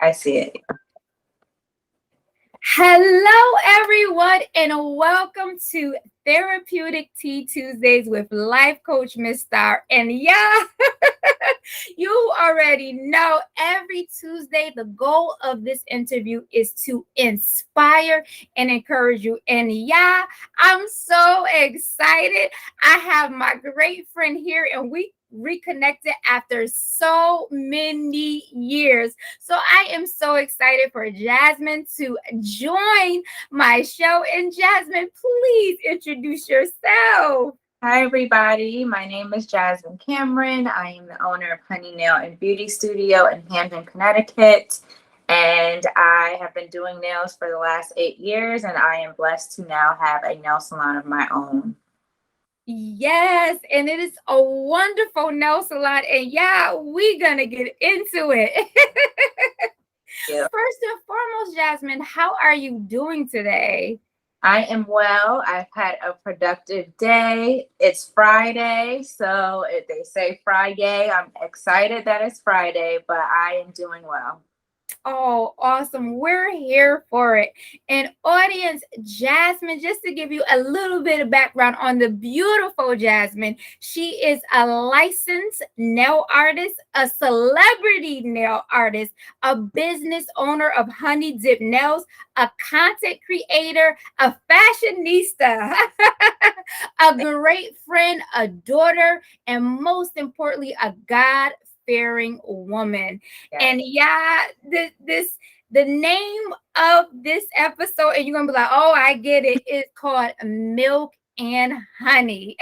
I see it. Hello, everyone, and welcome to Therapeutic Tuesdays with Life Coach Miss Star. And yeah, you already know every Tuesday, the goal of this interview is to inspire and encourage you. And yeah, I'm so excited. I have my great friend here, and we reconnected after so many years. So I am so excited for Jasmine to join my show. And Jasmine, please introduce yourself. Hi, everybody. My name is Jasmine Cameron. I am the owner of Honey Nail and Beauty Studio in Hamden, Connecticut. And I have been doing nails for the last 8 years, and I am blessed to now have a nail salon of my own. Yes, and it is a wonderful nail salon. And yeah, we're going to get into it. Yeah. First and foremost, Jasmine, how are you doing today? I am well. I've had a productive day. It's Friday, so if they say Friday, I'm excited that it's Friday, but I am doing well. Oh, awesome. We're here for it. And audience, Jasmine, just to give you a little bit of background on the beautiful Jasmine, she is a licensed nail artist, a celebrity nail artist, a business owner of Honey Dip Nails, a content creator, a fashionista, a great friend, a daughter, and most importantly, a God-fearing woman. Yes. And yeah, the name of this episode, and you're gonna be like, oh, I get it. It's called Milk and Honey.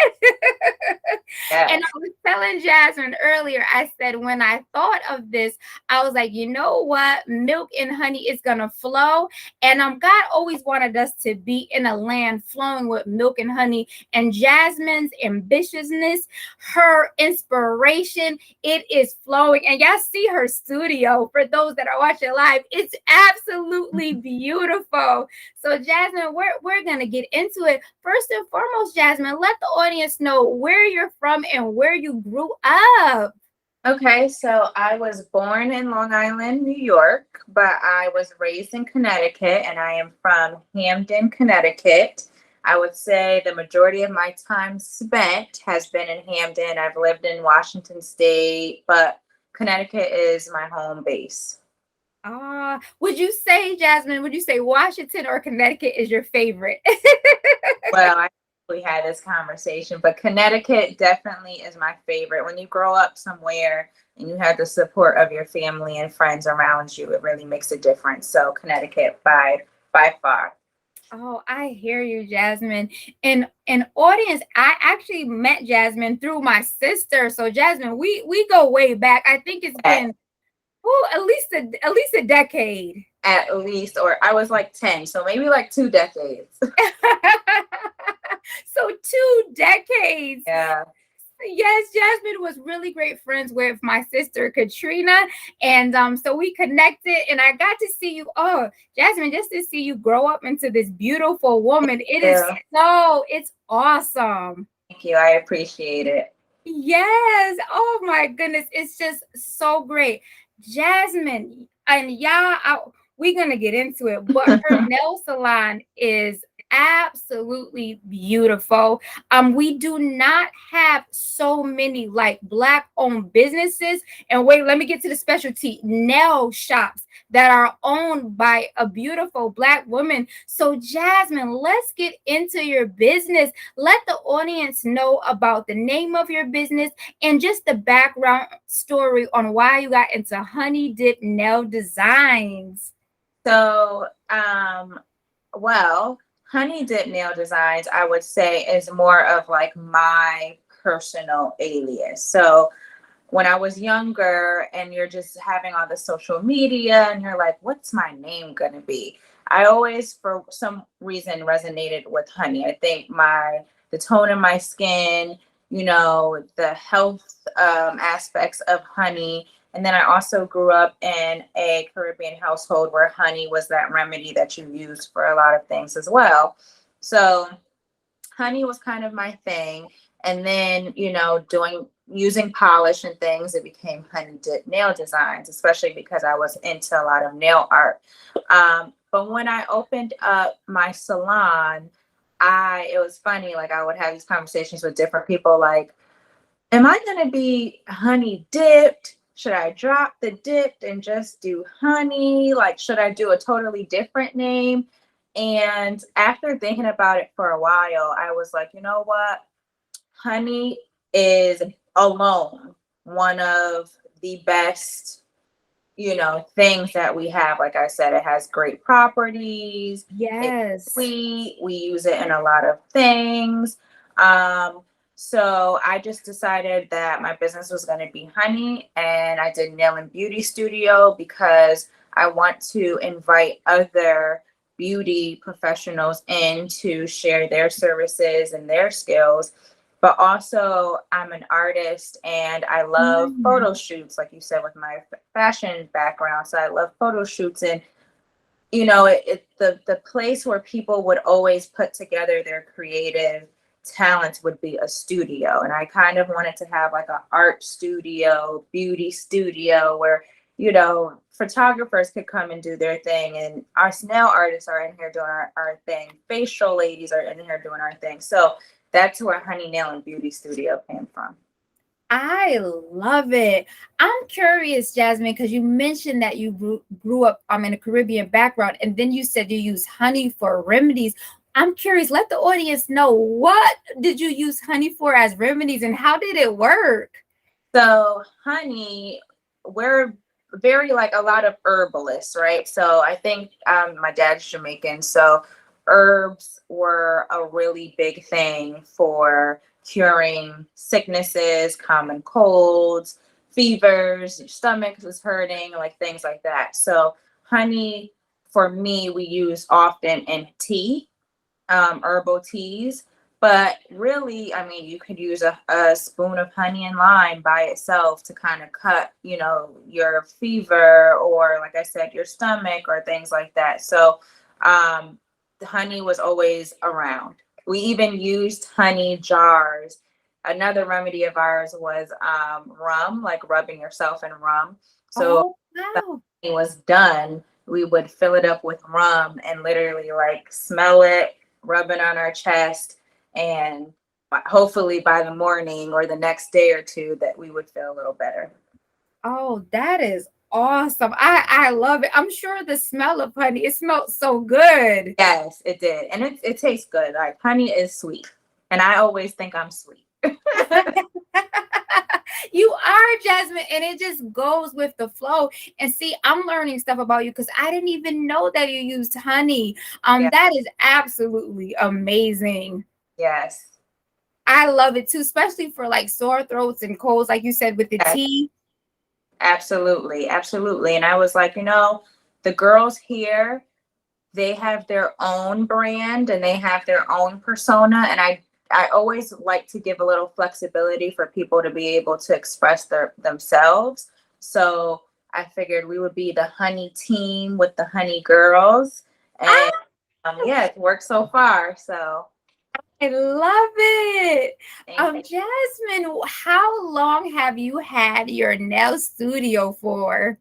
Yes. And I was telling Jasmine earlier, I said, when I thought of this, I was like, you know what? Milk and honey is going to flow. And God always wanted us to be in a land flowing with milk and honey. And Jasmine's ambitiousness, her inspiration, it is flowing. And y'all see her studio for those that are watching live. It's absolutely beautiful. So, Jasmine, we're going to get into it. First and foremost, Jasmine, let the audience know where you're from and where you grew up. Okay, so I was born in Long Island, New York, but I was raised in Connecticut, and I am from Hamden, Connecticut. I would say the majority of my time spent has been in Hamden. I've lived in Washington State, but Connecticut is my home base. Would you say, Jasmine, would you say Washington or Connecticut is your favorite? Well, we had this conversation, but Connecticut definitely is my favorite. When you grow up somewhere and you have the support of your family and friends around you, it really makes a difference. So Connecticut by far. Oh, I hear you, Jasmine. And audience, I actually met Jasmine through my sister. So Jasmine, we go way back. I think it's been at least a decade. At least, or I was like 10, so maybe like 2 decades. So 2 decades. Yeah. Yes, Jasmine was really great friends with my sister Katrina, and so we connected, and I got to see you. Oh, Jasmine, just to see you grow up into this beautiful woman, it's awesome. Thank you. I appreciate it. Yes. Oh my goodness, it's just so great, Jasmine. And yeah, we're gonna get into it, but her nail salon is absolutely beautiful. We do not have so many like Black owned businesses. And wait, let me get to the specialty nail shops that are owned by a beautiful Black woman. So, Jasmine, let's get into your business. Let the audience know about the name of your business and just the background story on why you got into Honey Dip Nail Designs. So, well, Honey Dip Nail Designs, I would say, is more of like my personal alias. So when I was younger and you're just having all the social media and you're like, what's my name going to be? I always, for some reason, resonated with honey. I think the tone of my skin, the health aspects of honey. And then I also grew up in a Caribbean household where honey was that remedy that you use for a lot of things as well. So honey was kind of my thing. And then, using polish and things, it became Honey Dip Nail Designs, especially because I was into a lot of nail art. But when I opened up my salon, it was funny, like I would have these conversations with different people, like, am I going to be honey dipped? Should I drop the dipped and just do honey? Like, should I do a totally different name? And after thinking about it for a while, I was like, you know what? Honey is alone one of the best, things that we have. Like I said, it has great properties. It's Yes. sweet. We use it in a lot of things. Um, so I just decided that my business was going to be honey, and I did nail and beauty studio because I want to invite other beauty professionals in to share their services and their skills. But also, I'm an artist and I love Mm. photo shoots, like you said, with my fashion background. So I love photo shoots, and the place where people would always put together their creative talents would be a studio. And I kind of wanted to have like an art studio, beauty studio where, photographers could come and do their thing, and our nail artists are in here doing our thing. Facial ladies are in here doing our thing. So that's where Honey Nail and Beauty Studio came from. I love it. I'm curious, Jasmine, because you mentioned that you grew up in a Caribbean background, and then you said you use honey for remedies. I'm curious, let the audience know, what did you use honey for as remedies and how did it work? So honey, we're very like a lot of herbalists, right? So I think my dad's Jamaican, so herbs were a really big thing for curing sicknesses, common colds, fevers, your stomach was hurting, like things like that. So honey, for me, we use often in tea, herbal teas. But really, I mean, you could use a spoon of honey and lime by itself to kind of cut, your fever, or like I said, your stomach or things like that. So the honey was always around. We even used honey jars. Another remedy of ours was rum, like rubbing yourself in rum. So Oh, wow. it was done, we would fill it up with rum and literally like smell it, rub it on our chest, and hopefully by the morning or the next day or two that we would feel a little better. Oh, that is awesome. I love it. I'm sure the smell of honey, it smells so good. Yes, it did. And it tastes good. Like honey is sweet. And I always think I'm sweet. You are, Jasmine, and it just goes with the flow. And see, I'm learning stuff about you because I didn't even know that you used honey. Yeah. That is absolutely amazing. Yes. I love it too, especially for like sore throats and colds, like you said, with the Yes. tea. Absolutely. Absolutely. And I was like, the girls here, they have their own brand and they have their own persona. And I always like to give a little flexibility for people to be able to express themselves. So I figured we would be the honey team with the honey girls. And Ah, yeah, it's worked so far. So I love it. thank you. Jasmine, how long have you had your nail studio for?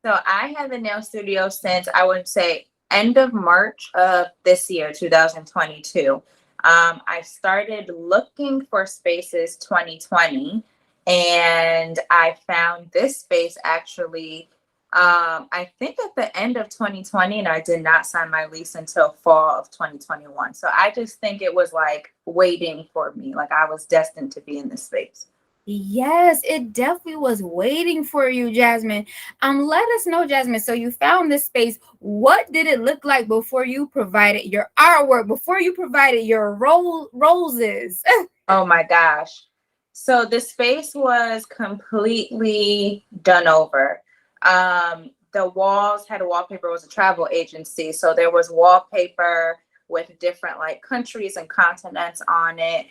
So I had the nail studio since, I would say, end of March of this year, 2022. I started looking for spaces 2020, and I found this space actually, I think at the end of 2020, and I did not sign my lease until fall of 2021. So I just think it was like waiting for me, like I was destined to be in this space. Yes, it definitely was waiting for you, Jasmine. Let us know, Jasmine. So you found this space. What did it look like before you provided your artwork, before you provided your roses? Oh my gosh. So the space was completely done over. The walls had a wallpaper, it was a travel agency. So there was wallpaper with different like countries and continents on it.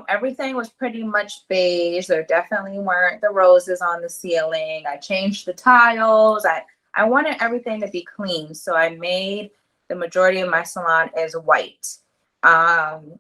Everything was pretty much beige. There definitely weren't the roses on the ceiling. I changed the tiles. I wanted everything to be clean. So I made the majority of my salon as white. Um,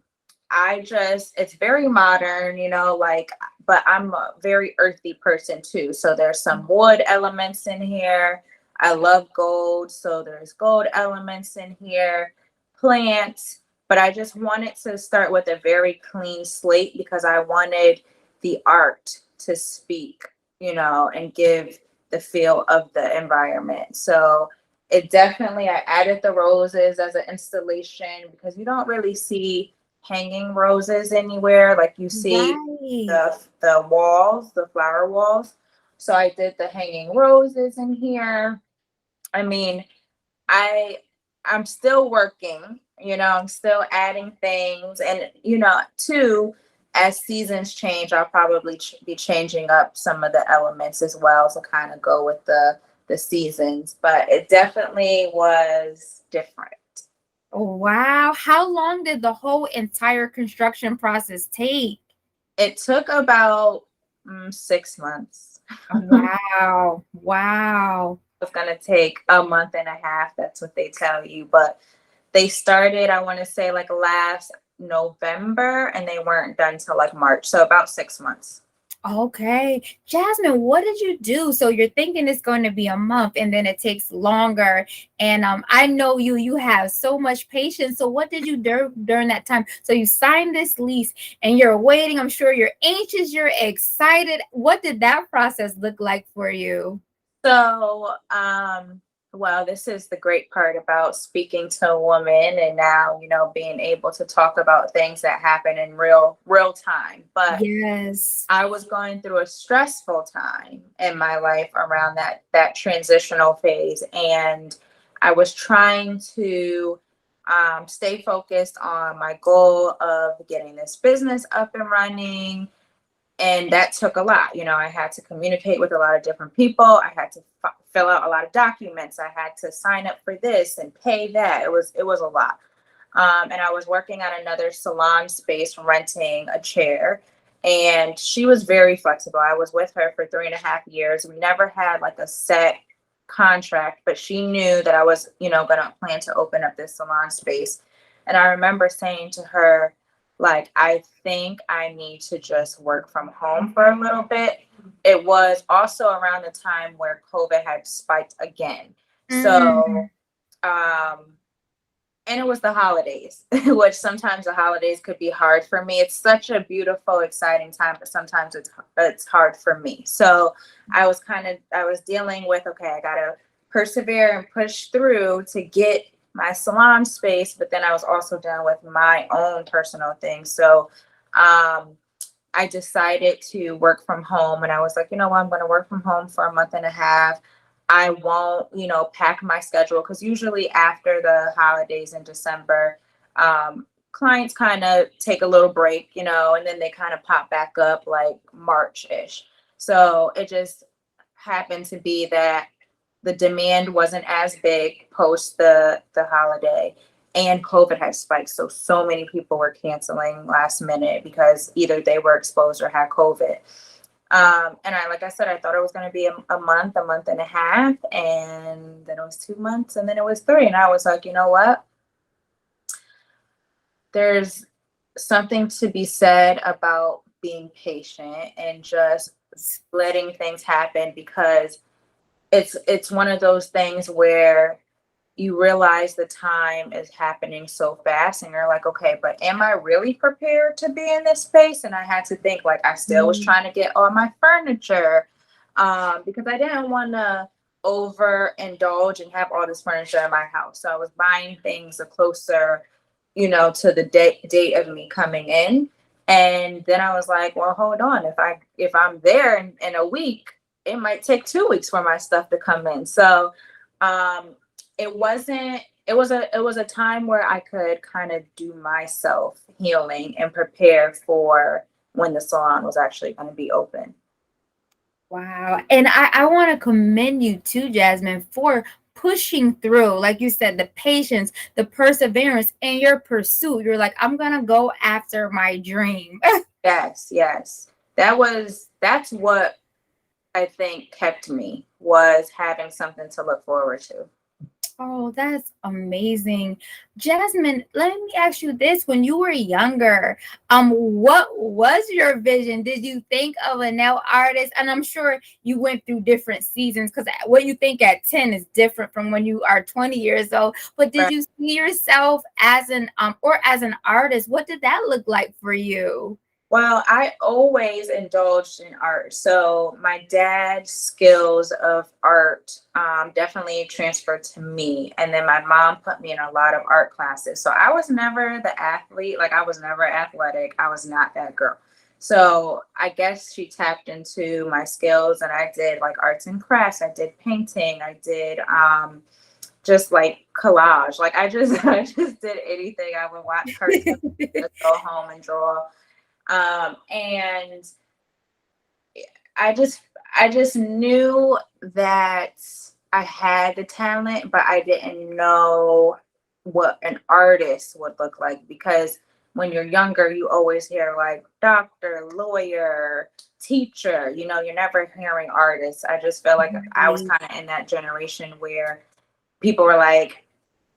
it's very modern, like, but I'm a very earthy person too. So there's some wood elements in here. I love gold. So there's gold elements in here, plants, but I just wanted to start with a very clean slate because I wanted the art to speak, and give the feel of the environment. So I added the roses as an installation because you don't really see hanging roses anywhere like you see Right. the walls, the flower walls. So I did the hanging roses in here. I mean, I I'm still working, I'm still adding things, and too, as seasons change, I'll probably be changing up some of the elements as well to kind of go with the seasons, but it definitely was different. Wow. How long did the whole entire construction process take? It took about 6 months. Wow. Wow. It's gonna take a month and a half. That's what they tell you. But they started, I want to say, like last November, and they weren't done till like March. So about 6 months. Okay. Jasmine, what did you do? So you're thinking it's going to be a month and then it takes longer. And I know you have so much patience. So what did you do during that time? So you signed this lease and you're waiting. I'm sure you're anxious, you're excited. What did that process look like for you? So, well, this is the great part about speaking to a woman and now, being able to talk about things that happen in real time. But Yes. I was going through a stressful time in my life around that transitional phase, and I was trying to stay focused on my goal of getting this business up and running, and that took a lot. I had to communicate with a lot of different people. I had to fill out a lot of documents. I had to sign up for this and pay that. It was a lot. And I was working at another salon space, renting a chair, and she was very flexible. I was with her for 3.5 years. We never had like a set contract, but she knew that I was, gonna plan to open up this salon space. And I remember saying to her, like, I think I need to just work from home for a little bit. It was also around the time where COVID had spiked again. So, um, and it was the holidays, which sometimes the holidays could be hard for me. It's such a beautiful, exciting time, but sometimes it's hard for me. So I was dealing with, okay, I gotta persevere and push through to get my salon space, but then I was also dealing with my own personal things. So I decided to work from home, and I was like, you know what, I'm going to work from home for a month and a half. I won't, pack my schedule, because usually after the holidays in December, clients kind of take a little break, and then they kind of pop back up like March-ish. So it just happened to be that the demand wasn't as big post the holiday, and COVID had spiked. So many people were canceling last minute because either they were exposed or had COVID. And like I said, I thought it was going to be a month and a half, and then it was 2 months, and then it was 3. And I was like, you know what? There's something to be said about being patient and just letting things happen, because it's one of those things where you realize the time is happening so fast, and you're like, okay, but am I really prepared to be in this space? And I had to think, like, I still was trying to get all my furniture, because I didn't want to overindulge and have all this furniture in my house. So I was buying things closer, to the date of me coming in. And then I was like, well, hold on, if I'm there in a week, it might take 2 weeks for my stuff to come in. So it wasn't it was a time where I could kind of do myself healing and prepare for when the salon was actually going to be open. Wow. And I want to commend you too, Jasmine, for pushing through, like you said, the patience, the perseverance, and your pursuit. You're like, I'm going to go after my dream. Yes. That's what I think kept me, was having something to look forward to. Oh, that's amazing. Jasmine, let me ask you this. When you were younger, what was your vision? Did you think of a nail artist? And I'm sure you went through different seasons, because what you think at 10 is different from when you are 20 years old. But did Right. you see yourself as an or as an artist? What did that look like for you? Well, I always indulged in art. So my dad's skills of art definitely transferred to me. And then my mom put me in a lot of art classes. So I was never the athlete. Like, I was never athletic. I was not that girl. So I guess she tapped into my skills, and I did like arts and crafts. I did painting. I did just like collage. Like, I just I just did anything. I would watch cartoons, just go home and draw. And I just I just knew that I had the talent, but I didn't know what an artist would look like, because when you're younger, you always hear like doctor, lawyer, teacher, you're never hearing artist. I just felt like I was Right. kind of in that generation where people were like,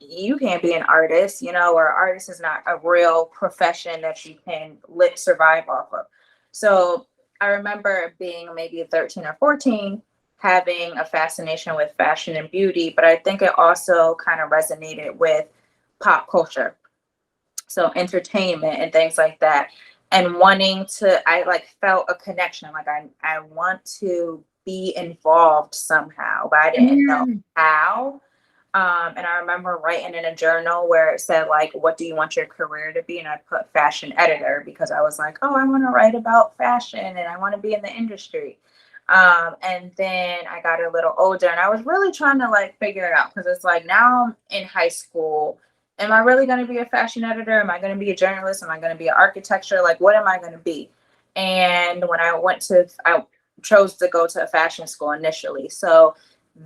you can't be an artist, or artist is not a real profession that you can survive off of. So I remember being maybe 13 or 14, having a fascination with fashion and beauty, but I think it also kind of resonated with pop culture. So entertainment and things like that. And I like felt a connection. Like, I want to be involved somehow, but I didn't know Mm. how. And I remember writing in a journal where it said, like, what do you want your career to be? And I put fashion editor, because I was like, oh, I want to write about fashion and I want to be in the industry. And then I got a little older, and I was really trying to like figure it out, because it's like, now I'm in high school. Am I really going to be a fashion editor? Am I going to be a journalist? Am I going to be an architecture? Like, what am I going to be? And when I chose to go to a fashion school initially. So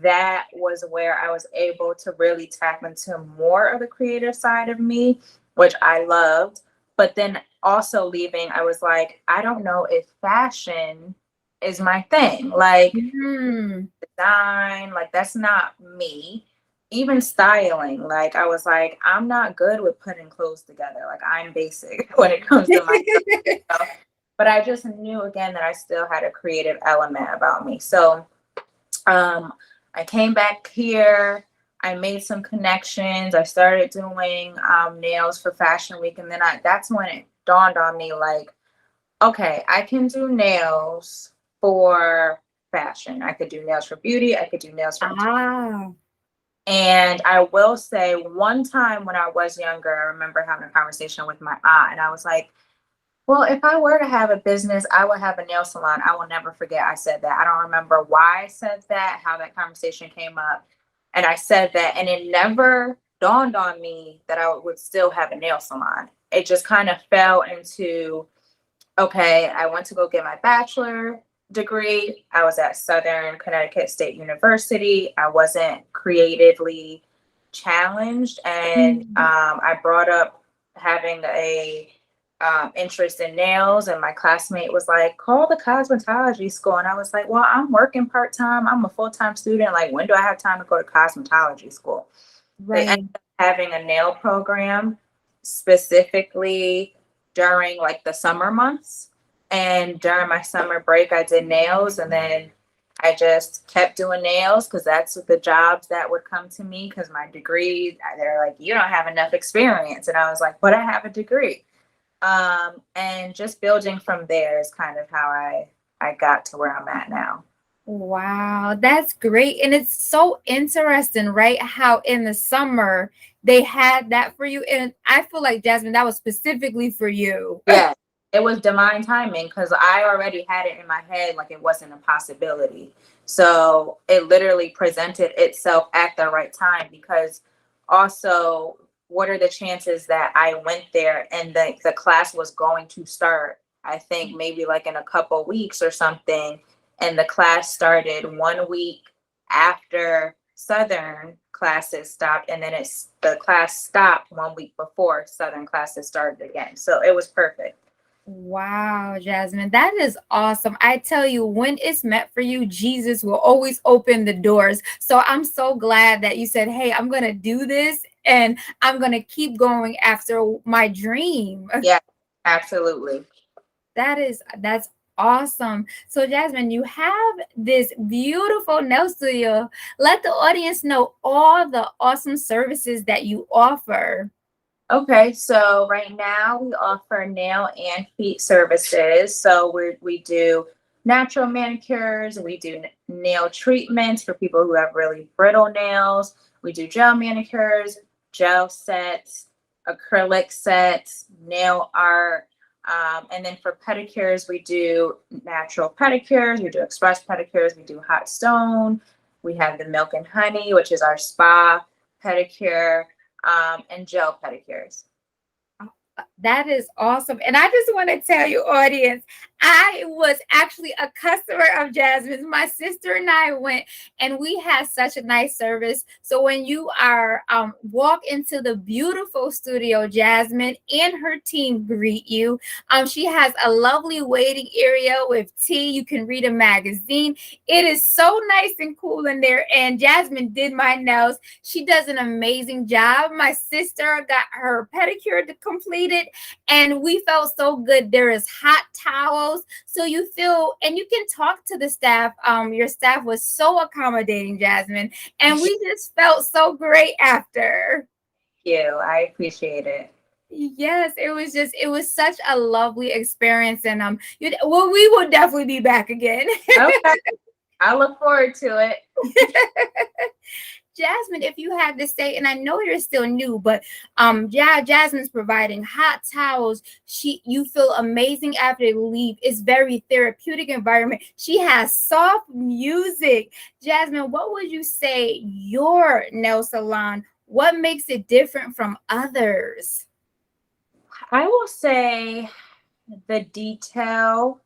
that was where I was able to really tap into more of the creative side of me, which I loved. But then also leaving, I was like, I don't know if fashion is my thing. Like, Mm. design, like, that's not me. Even styling, like, I was like, I'm not good with putting clothes together. Like, I'm basic when it comes to my stuff. But I just knew again that I still had a creative element about me. So um, I came back here. I made some connections. I started doing nails for Fashion Week, and then that's when it dawned on me, like, okay, I can do nails for fashion. I could do nails for beauty. I could do nails for. Ah. And I will say, one time when I was younger, I remember having a conversation with my aunt, and I was like, well, if I were to have a business, I would have a nail salon. I will never forget I said that. I don't remember why I said that, how that conversation came up. And I said that, and it never dawned on me that I would still have a nail salon. It just kind of fell into, okay, I went to go get my bachelor degree. I was at Southern Connecticut State University. I wasn't creatively challenged. And Mm. I brought up having a interest in nails, and my classmate was like, call the cosmetology school. And I was like, well, I'm working part-time. I'm a full-time student. Like, when do I have time to go to cosmetology school? They ended Right. up having a nail program specifically during like the summer months. And during my summer break, I did nails, and then I just kept doing nails, because that's the jobs that would come to me, because my degree, they're like, you don't have enough experience. And I was like, but I have a degree. And just building from there is kind of how I got to where I'm at now. Wow, that's great. And it's so interesting, right? How in the summer they had that for you. And I feel like, Jasmine, that was specifically for you. Yeah, it was divine timing, because I already had it in my head, like it wasn't a possibility. So it literally presented itself at the right time, because also, what are the chances that I went there and the class was going to start, I think maybe like in a couple weeks or something, and the class started 1 week after Southern classes stopped, and then the class stopped 1 week before Southern classes started again. So it was perfect. Wow, Jasmine, that is awesome. I tell you, when it's meant for you, Jesus will always open the doors. So I'm so glad that you said, hey, I'm going to do this and I'm going to keep going after my dream. Yeah, absolutely. That's awesome. So Jasmine, you have this beautiful nail studio. Let the audience know all the awesome services that you offer. Okay, so right now we offer nail and feet services. So we do natural manicures, we do nail treatments for people who have really brittle nails. We do gel manicures, gel sets, acrylic sets, nail art. And then for pedicures, we do natural pedicures, we do express pedicures, we do hot stone. We have the milk and honey, which is our spa pedicure, and gel pedicures. That is awesome. And I just want to tell you, audience, I was actually a customer of Jasmine's. My sister and I went and we had such a nice service. So when you are walk into the beautiful studio, Jasmine and her team greet you. She has a lovely waiting area with tea. You can read a magazine. It is so nice and cool in there. And Jasmine did my nails. She does an amazing job. My sister got her pedicure completed and we felt so good. There is hot towels, so you feel, and you can talk to the staff. Your staff was so accommodating, Jasmine, and we just felt so great after. Thank you. I appreciate it. Yes, it was such a lovely experience, and well, we will definitely be back again. Okay. I look forward to it. Jasmine, if you had to say, and I know you're still new, but Jasmine's providing hot towels. You feel amazing after you leave. It's very therapeutic environment. She has soft music. Jasmine, what would you say your nail salon? What makes it different from others? I will say the detail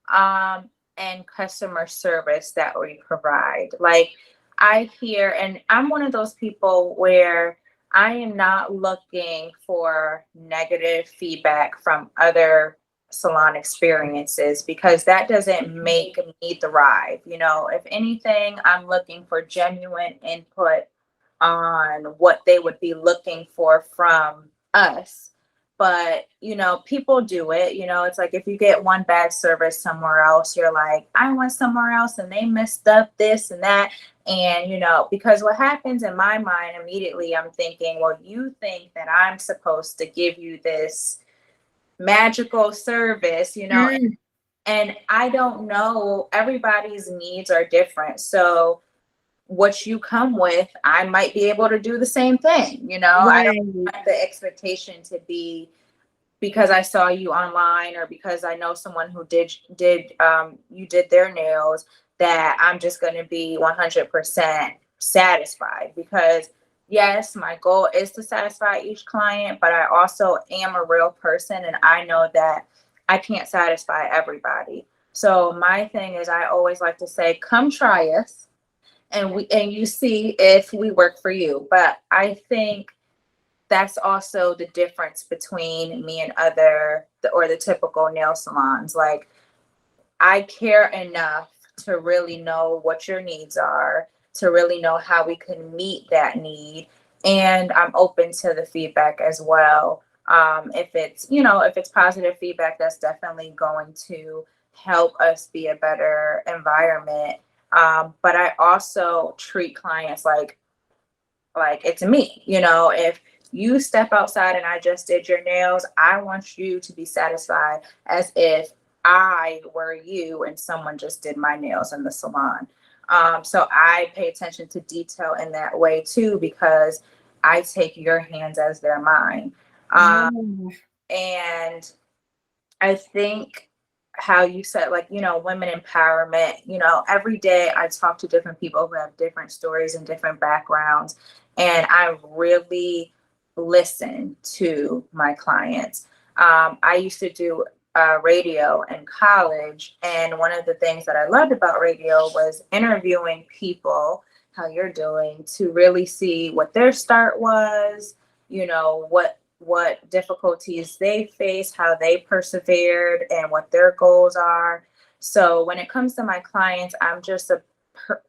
and customer service that we provide. Like I hear, and I'm one of those people where I am not looking for negative feedback from other salon experiences because that doesn't make me thrive. You know, if anything, I'm looking for genuine input on what they would be looking for from us. But, you know, people do it. You know, it's like if you get one bad service somewhere else, you're like, I went somewhere else and they messed up this and that. And, you know, because what happens in my mind immediately, I'm thinking, well, you think that I'm supposed to give you this magical service, you know, and I don't know. Everybody's needs are different. So, what you come with, I might be able to do the same thing. You know, I don't Right. want the expectation to be because I saw you online or because I know someone who you did their nails that I'm just going to be 100% satisfied because yes, my goal is to satisfy each client, but I also am a real person and I know that I can't satisfy everybody. So my thing is I always like to say, come try us and you see if we work for you. But I think that's also the difference between me and the typical nail salons. Like I care enough to really know what your needs are, to really know how we can meet that need. And I'm open to the feedback as well. If it's positive feedback, that's definitely going to help us be a better environment. But I also treat clients like it's me. You know, if you step outside and I just did your nails, I want you to be satisfied as if I were you and someone just did my nails in the salon. So I pay attention to detail in that way too, because I take your hands as they're mine. Mm. And I think how you said, like, you know, women empowerment, you know, every day I talk to different people who have different stories and different backgrounds. And I really listen to my clients. I used to do radio in college. And one of the things that I loved about radio was interviewing people, how you're doing, to really see what their start was, you know, what difficulties they face, how they persevered, and what their goals are. So when it comes to my clients, I'm just a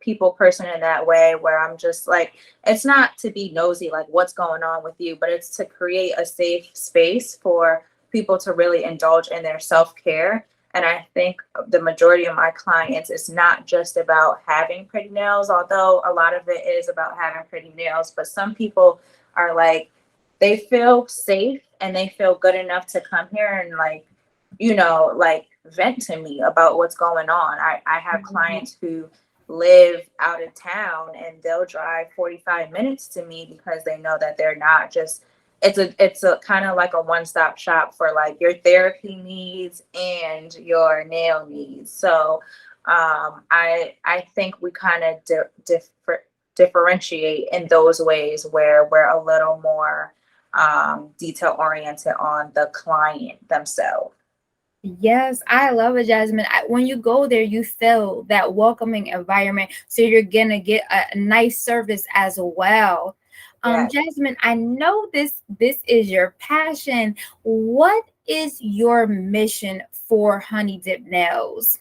people person in that way, where I'm just like, it's not to be nosy, like what's going on with you, but it's to create a safe space for people to really indulge in their self-care. And I think the majority of my clients, it's not just about having pretty nails, although a lot of it is about having pretty nails. But some people are like, they feel safe and they feel good enough to come here and like, like vent to me about what's going on. I have clients who live out of town and they'll drive 45 minutes to me because they know that they're not just, it's a kind of like a one-stop shop for like your therapy needs and your nail needs. So I think we kind of differentiate in those ways where we're a little more detail oriented on the client themselves. Yes, I love it, Jasmine. When you go there, you feel that welcoming environment. So you're gonna get a nice service as well. Yes. Jasmine, I know this is your passion. What is your mission for Honey Dip Nails?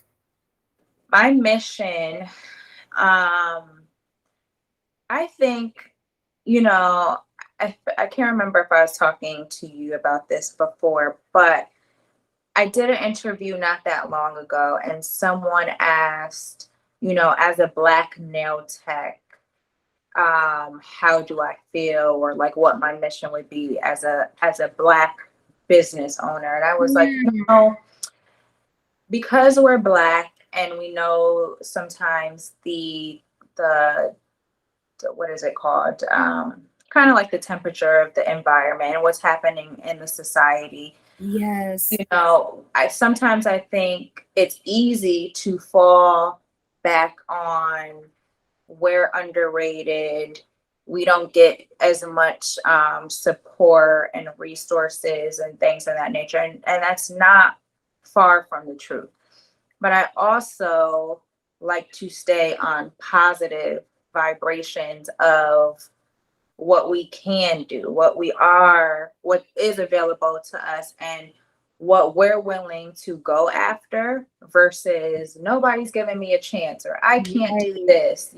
My mission, I think, I can't remember if I was talking to you about this before, but I did an interview not that long ago, and someone asked, as a Black nail tech, how do I feel, or like what my mission would be as a Black business owner. And I was like, because we're Black and we know sometimes the what is it called? Kind of like the temperature of the environment and what's happening in the society. Yes. Sometimes I think it's easy to fall back on we're underrated. We don't get as much support and resources and things of that nature. And that's not far from the truth. But I also like to stay on positive vibrations of what we can do, what is available to us, and what we're willing to go after versus nobody's giving me a chance, or I can't do this.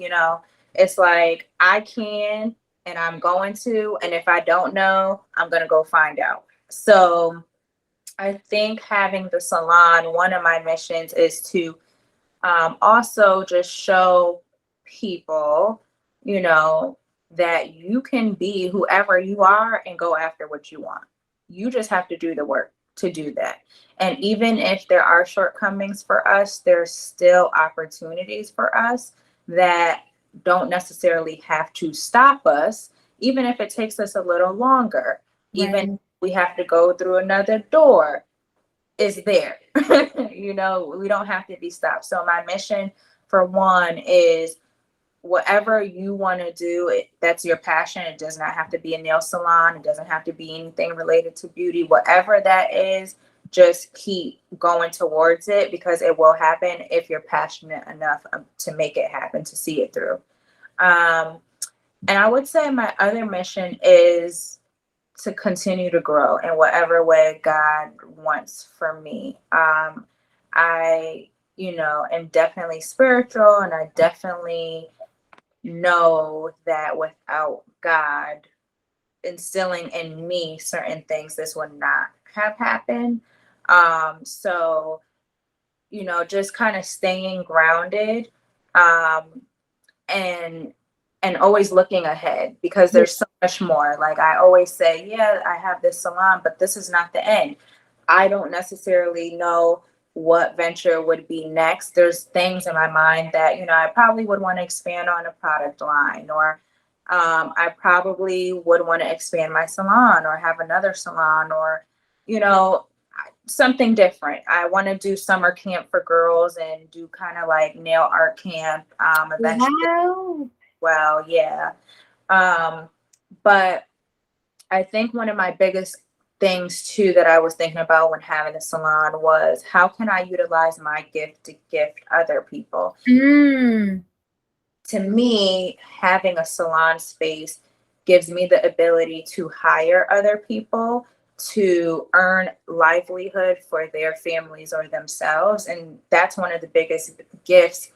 It's like I can and I'm going to, and if I don't know, I'm going to go find out. So I think having the salon, one of my missions is to also just show people, that you can be whoever you are and go after what you want. You just have to do the work to do that. And even if there are shortcomings for us, there's still opportunities for us that don't necessarily have to stop us, even if it takes us a little longer. Right. Even if we have to go through another door, is there. We don't have to be stopped. So my mission, for one, is whatever you want to do, that's your passion. It does not have to be a nail salon. It doesn't have to be anything related to beauty. Whatever that is, just keep going towards it, because it will happen if you're passionate enough to make it happen, to see it through. And I would say my other mission is to continue to grow in whatever way God wants for me. I, am definitely spiritual, and I definitely know that without God instilling in me certain things, this would not have happened. So, just kind of staying grounded, and always looking ahead, because there's so much more. Like I always say, yeah, I have this salon, but this is not the end. I don't necessarily know what venture would be next. There's things in my mind that, I probably would want to expand on a product line, or I probably would want to expand my salon or have another salon, or, something different. I want to do summer camp for girls and do kind of like nail art camp eventually. Wow. Well, yeah. But I think one of my biggest things too that I was thinking about when having a salon was, how can I utilize my gift to gift other people? To me, having a salon space gives me the ability to hire other people to earn livelihood for their families or themselves. And that's one of the biggest gifts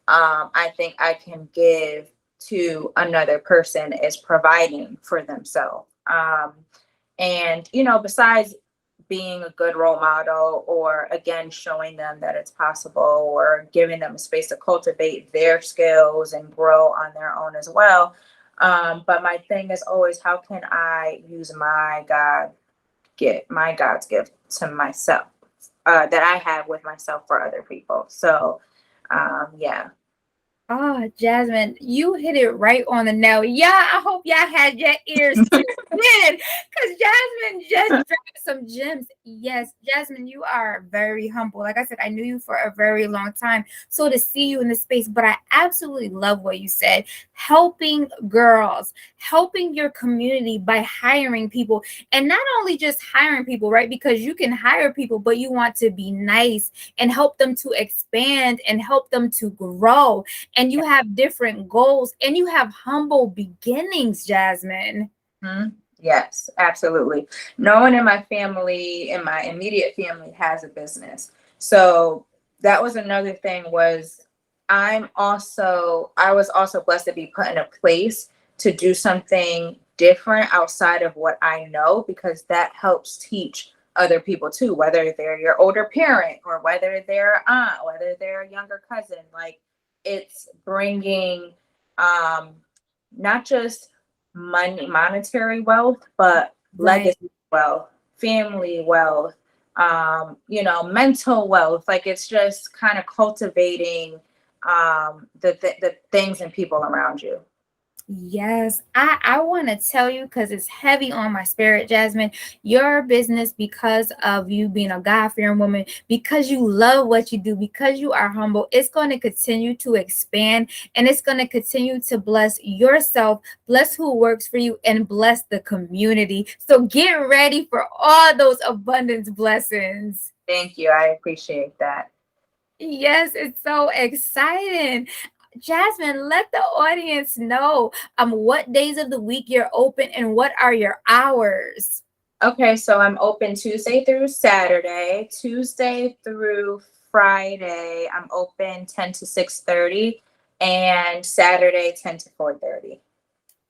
I think I can give to another person, is providing for themselves. And, you know, besides being a good role model, or again, showing them that it's possible, or giving them a space to cultivate their skills and grow on their own as well. But my thing is always, how can I use my God's gift to myself, that I have with myself for other people. So, yeah. Oh, Jasmine, you hit it right on the nail. Yeah, I hope y'all had your ears tuned in, because Jasmine just dropped some gems. Yes, Jasmine, you are very humble. Like I said, I knew you for a very long time. So to see you in this space, but I absolutely love what you said. Helping girls, helping your community by hiring people, and not only just hiring people, right? Because you can hire people, but you want to be nice and help them to expand and help them to grow. And you have different goals, and you have humble beginnings, Jasmine. Mhm. Yes, absolutely. No one in my family, in my immediate family, has a business. So that was another thing, was I was also blessed to be put in a place to do something different outside of what I know, because that helps teach other people too, whether they're your older parent, or whether they're aunt, whether they're a younger cousin. Like, it's bringing not just monetary wealth, but Right. legacy wealth, family wealth, you know, mental wealth. Like, it's just kind of cultivating the things and people around you. Yes, I want to tell you, because it's heavy on my spirit, Jasmine. Your business, because of you being a God-fearing woman, because you love what you do, because you are humble, it's going to continue to expand, and it's going to continue to bless yourself, bless who works for you, and bless the community. So get ready for all those abundance blessings. Thank you. I appreciate that. Yes, it's so exciting. Jasmine, let the audience know what days of the week you're open and what are your hours. Okay, so I'm open Tuesday through Saturday. Tuesday through Friday, I'm open 10 to 6:30, and Saturday 10 to 4:30.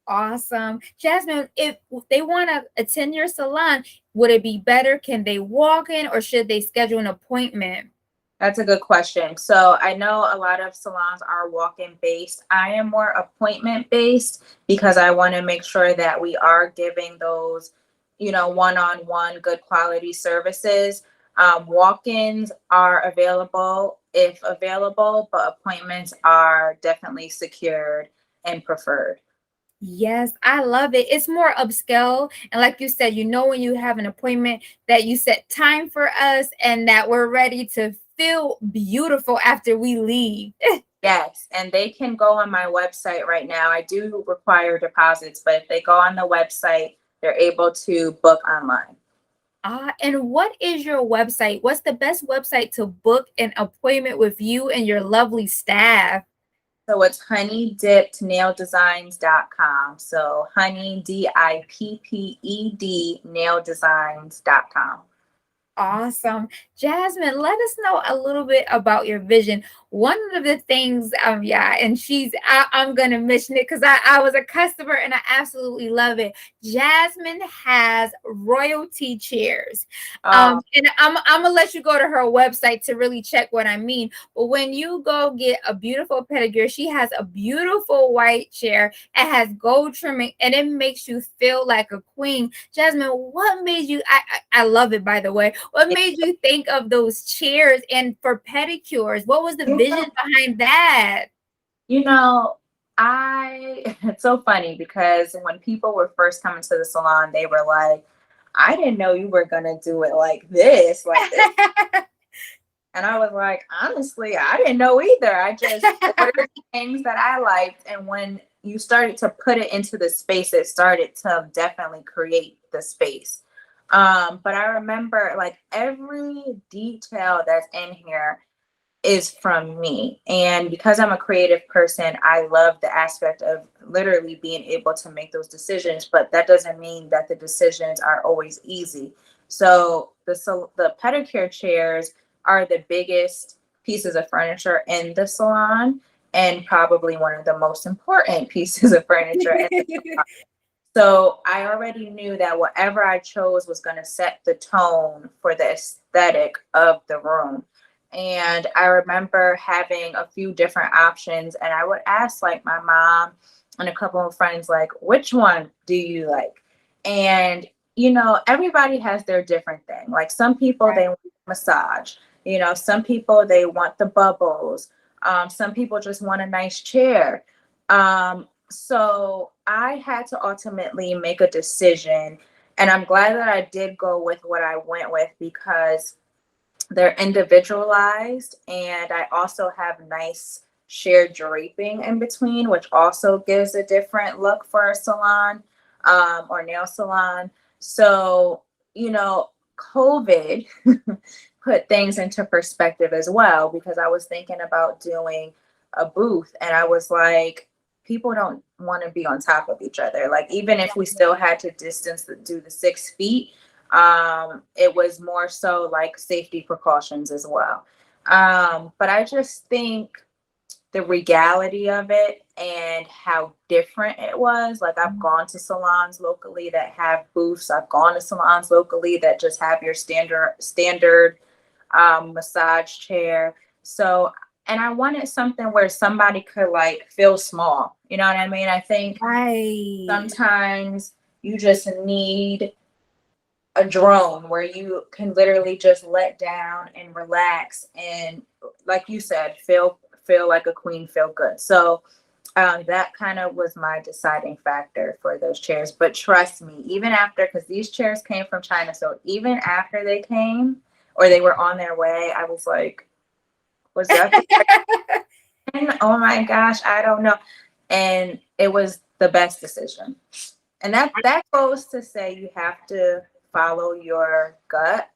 Awesome. Jasmine, if they want to attend your salon, would it be better? Can they walk in, or should they schedule an appointment? That's a good question. So I know a lot of salons are walk-in based. I am more appointment based, because I want to make sure that we are giving those, you know, one-on-one good quality services. Walk-ins are available if available, but appointments are definitely secured and preferred. Yes, I love it. It's more upscale. And like you said, when you have an appointment, that you set time for us and that we're ready to feel beautiful after we leave. Yes, and they can go on my website right now. I do require deposits, but if they go on the website, they're able to book online. And what is your website? What's the best website to book an appointment with you and your lovely staff? So it's honeydippednaildesigns.com. So honey, DIPPED, naildesigns.com. Awesome. Jasmine, let us know a little bit about your vision. One of the things, and I'm going to mention it because I was a customer and I absolutely love it. Jasmine has royalty chairs. Oh, And I'm going to let you go to her website to really check what I mean. But when you go get a beautiful pedicure, she has a beautiful white chair. It has gold trimming and it makes you feel like a queen. Jasmine, what made you, I love it, by the way. What made you think of those chairs? And for pedicures, what was the vision behind that? you know, it's so funny, because when people were first coming to the salon, they were like, I didn't know you were going to do it like this, like this. And I was like, honestly, I didn't know either. I just ordered things that I liked. And when you started to put it into the space, it started to definitely create the space. But I remember, like, every detail that's in here, is from me. And because I'm a creative person, I love the aspect of literally being able to make those decisions, but that doesn't mean that the decisions are always easy. So the pedicure chairs are the biggest pieces of furniture in the salon, and probably one of the most important pieces of furniture in the salon. So I already knew that whatever I chose was going to set the tone for the aesthetic of the room. And I remember having a few different options, and I would ask like my mom and a couple of friends, like, which one do you like? And, everybody has their different thing. Like some people, Right. they want massage, some people, they want the bubbles. Some people just want a nice chair. So I had to ultimately make a decision, and I'm glad that I did go with what I went with because they're individualized, and I also have nice sheer draping in between, which also gives a different look for a salon, or nail salon. So, COVID put things into perspective as well, because I was thinking about doing a booth, and I was like, people don't want to be on top of each other. Like, even if we still had to distance do the 6 feet, it was more so like safety precautions as well. But I just think the regality of it and how different it was. Like, I've gone to salons locally that have booths. I've gone to salons locally that just have your standard massage chair. So, and I wanted something where somebody could like feel small. You know what I mean? I think Right. sometimes you just need a drone where you can literally just let down and relax, and like you said, feel like a queen, feel good. So that kind of was my deciding factor for those chairs. But trust me, even after, because these chairs came from China, so even after they came or they were on their way, I was like, was that the right? Oh my gosh, I don't know. And it was the best decision. And that goes to say you have to follow your gut.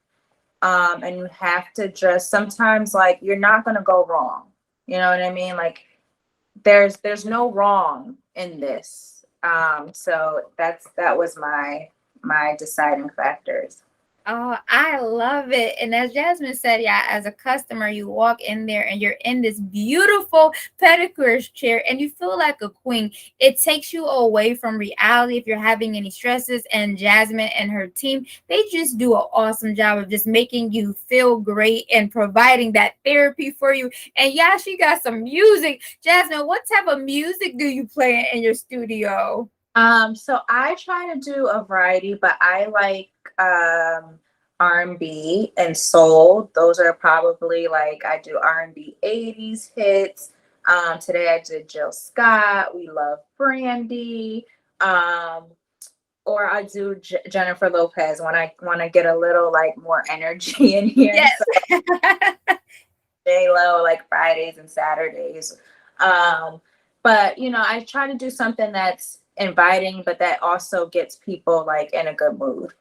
And you have to just sometimes, like, you're not gonna go wrong. You know what I mean? Like, there's no wrong in this. So that was my deciding factors. Oh, I love it. And as Jasmine said, yeah, as a customer, you walk in there and you're in this beautiful pedicure chair and you feel like a queen. It takes you away from reality if you're having any stresses. And Jasmine and her team, they just do an awesome job of just making you feel great and providing that therapy for you. And yeah, she got some music. Jasmine, what type of music do you play in your studio? So I try to do a variety, but I like R&B and soul. Those are probably, like, I do R&B 80s hits. Today I did Jill Scott. We love Brandy. Um, or I do Jennifer Lopez when I want to get a little like more energy in here. Yes. So J-Lo, like Fridays and Saturdays. Um, but I try to do something that's inviting, but that also gets people like in a good mood.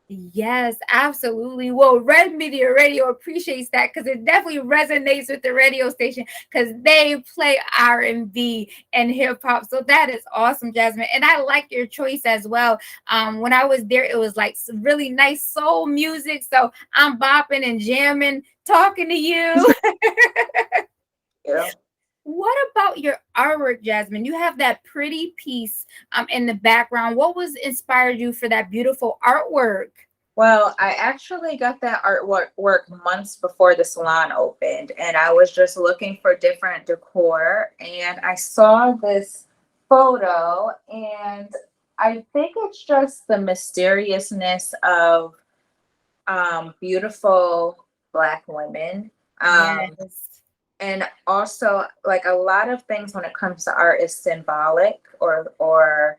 Yes, absolutely. Well, Red Media Radio appreciates that because it definitely resonates with the radio station because they play R&B and hip hop. So that is awesome, Jasmine. And I like your choice as well. When I was there, it was like some really nice soul music. So I'm bopping and jamming, talking to you. Yeah. What about your artwork, Jasmine? You have that pretty piece in the background. What was inspired you for that beautiful artwork? Well, I actually got that artwork months before the salon opened, and I was just looking for different decor, and I saw this photo, and I think it's just the mysteriousness of beautiful Black women. Yes. And also, like, a lot of things when it comes to art is symbolic, or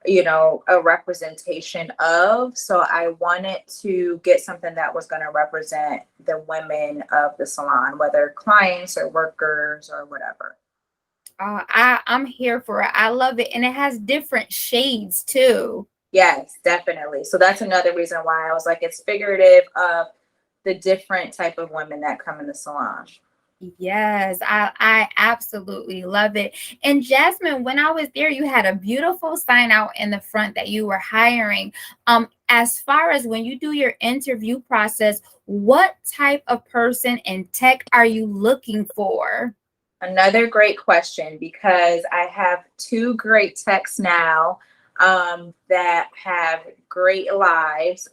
a representation of. So I wanted to get something that was going to represent the women of the salon, whether clients or workers or whatever. I'm here for it. I love it. And it has different shades too. Yes, definitely. So that's another reason why I was like, it's figurative of the different type of women that come in the salon. Yes, I absolutely love it. And Jasmine, when I was there, you had a beautiful sign out in the front that you were hiring. As far as when you do your interview process, what type of person in tech are you looking for? Another great question, because I have two great techs now that have great lives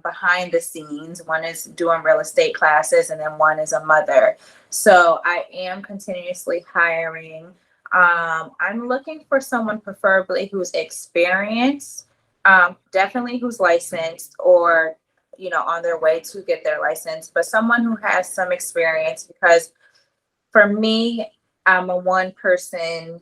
behind the scenes. One is doing real estate classes, and then one is a mother. So I am continuously hiring. I'm looking for someone preferably who's experienced, definitely who's licensed or, on their way to get their license, but someone who has some experience, because for me, I'm a one person,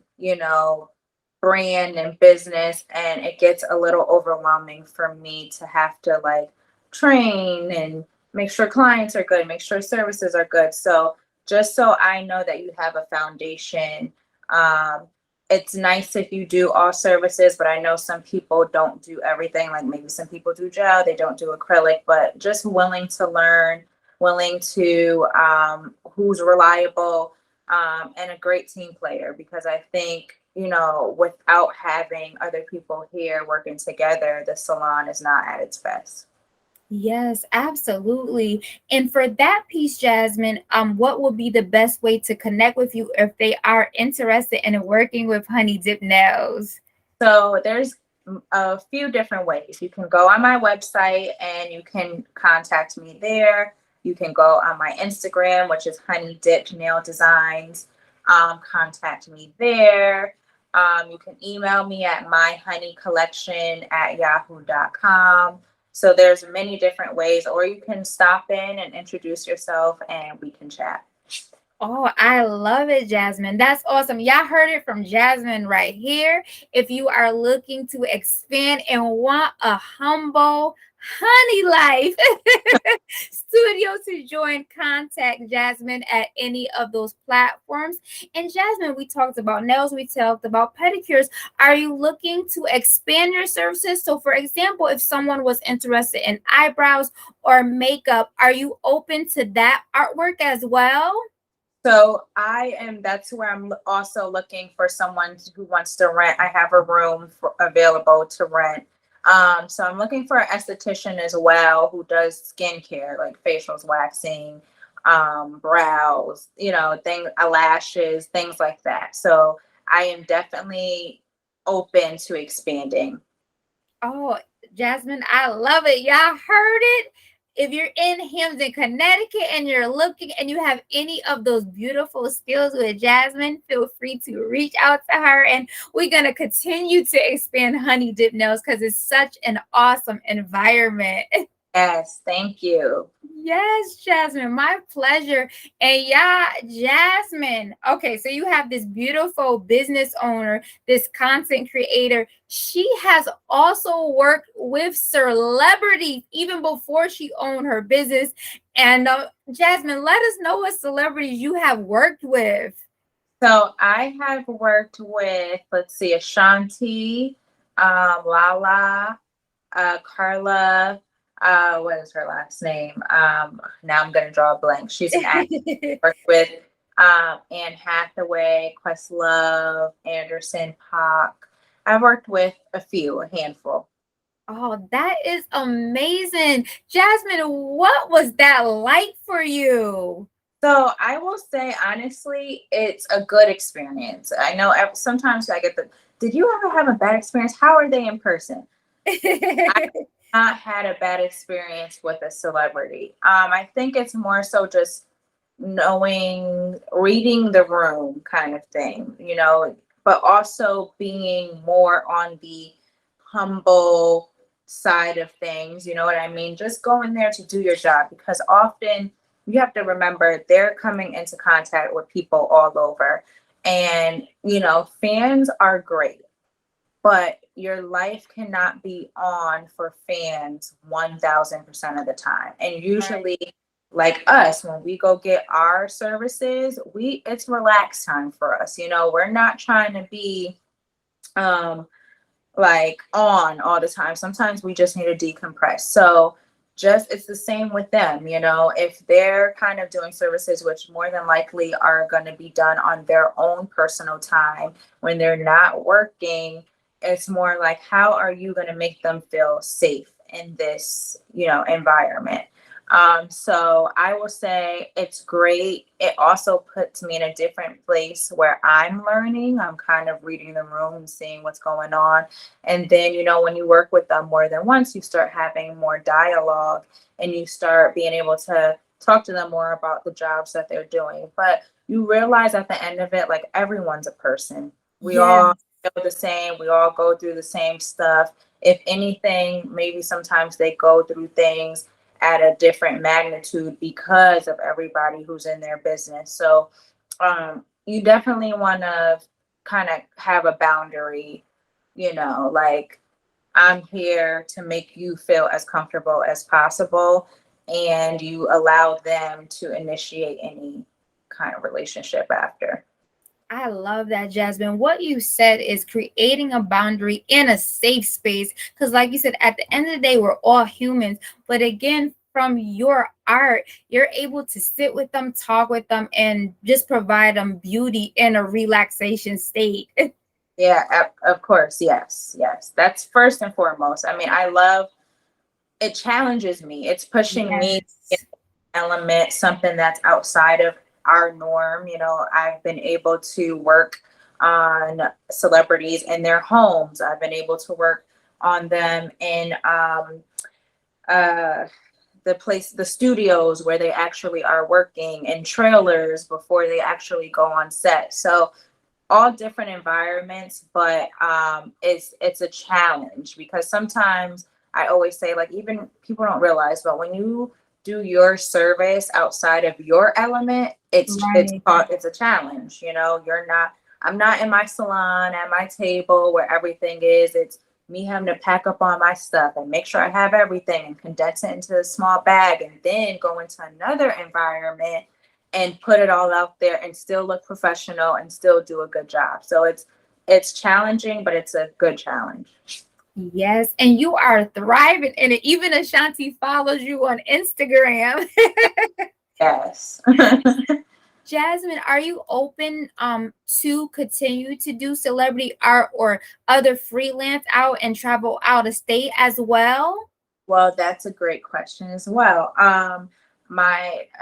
brand and business, and it gets a little overwhelming for me to have to like train and make sure clients are good, make sure services are good. So just so I know that you have a foundation, um, it's nice if you do all services, but I know some people don't do everything. Like maybe some people do gel, they don't do acrylic, but just willing to learn, willing to who's reliable, and a great team player, because I think, without having other people here working together, the salon is not at its best. Yes, absolutely. And for that piece, Jasmine, what would be the best way to connect with you if they are interested in working with Honey Dip Nails? So there's a few different ways. You can go on my website and you can contact me there. You can go on my Instagram, which is Honey Dip Nail Designs. Contact me there. You can email me at myhoneycollection@yahoo.com. So there's many different ways, or you can stop in and introduce yourself and we can chat. Oh, I love it, Jasmine. That's awesome. Y'all heard it from Jasmine right here. If you are looking to expand and want a humble honey life studio to join, contact Jasmine at any of those platforms. And Jasmine, we talked about nails, we talked about pedicures. Are you looking to expand your services? So, for example, if someone was interested in eyebrows or makeup, are you open to that artwork as well? So that's where I'm also looking for someone who wants to rent. I have a room available to rent. So I'm looking for an esthetician as well who does skincare, like facials, waxing, brows, lashes, things like that. So I am definitely open to expanding. Oh, Jasmine, I love it. Y'all heard it. If you're in Hamden, Connecticut, and you're looking and you have any of those beautiful skills with Jasmine, feel free to reach out to her. And we're going to continue to expand Honey Dip Nails because it's such an awesome environment. Yes, thank you. Yes, Jasmine, my pleasure. And yeah, Jasmine. Okay, so you have this beautiful business owner, this content creator. She has also worked with celebrities even before she owned her business. And Jasmine, let us know what celebrities you have worked with. So I have worked with, let's see, Ashanti, Lala, Carla, what is her last name? Now I'm going to draw a blank. She's an actor. Worked with Anne Hathaway, Questlove, Anderson Paak. I've worked with a handful. Oh, that is amazing. Jasmine, what was that like for you? So I will say, honestly, it's a good experience. I know sometimes I get did you ever have a bad experience? How are they in person? I not had a bad experience with a celebrity. I think it's more so just reading the room kind of thing, but also being more on the humble side of things. You know what I mean? Just going there to do your job, because often you have to remember they're coming into contact with people all over. And, fans are great, but your life cannot be on for fans 1000% of the time. And usually, like us, when we go get our services, it's relaxed time for us. We're not trying to be like on all the time. Sometimes we just need to decompress. So it's the same with them, if they're kind of doing services which more than likely are going to be done on their own personal time when they're not working. It's more like, how are you going to make them feel safe in this environment? So I will say it's great. It also puts me in a different place where I'm learning. I'm kind of reading the room and seeing what's going on. And then, when you work with them more than once, you start having more dialogue and you start being able to talk to them more about the jobs that they're doing. But you realize at the end of it, like, everyone's a person. We all feel the same. We all go through the same stuff. If anything, maybe sometimes they go through things at a different magnitude because of everybody who's in their business. So you definitely want to kind of have a boundary, like, I'm here to make you feel as comfortable as possible, and you allow them to initiate any kind of relationship after. I love that, Jasmine. What you said is creating a boundary in a safe space. Because like you said, at the end of the day, we're all humans. But again, from your art, you're able to sit with them, talk with them, and just provide them beauty in a relaxation state. Yeah, of course. Yes. That's first and foremost. I mean, I love it. Challenges me. It's pushing me to get an element, something that's outside of our norm. I've been able to work on celebrities in their homes. I've been able to work on them in the studios where they actually are working, in trailers before they actually go on set. So all different environments, but it's a challenge, because sometimes I always say, like, even people don't realize, but when you do your service outside of your element, it's a challenge. I'm not in my salon at my table where everything is. It's me having to pack up all my stuff and make sure I have everything and condense it into a small bag, and then go into another environment and put it all out there and still look professional and still do a good job. So it's challenging, but it's a good challenge. Yes, and you are thriving in it. Even Ashanti follows you on Instagram. Yes. Jasmine, are you open to continue to do celebrity art or other freelance out and travel out of state as well? Well, that's a great question as well.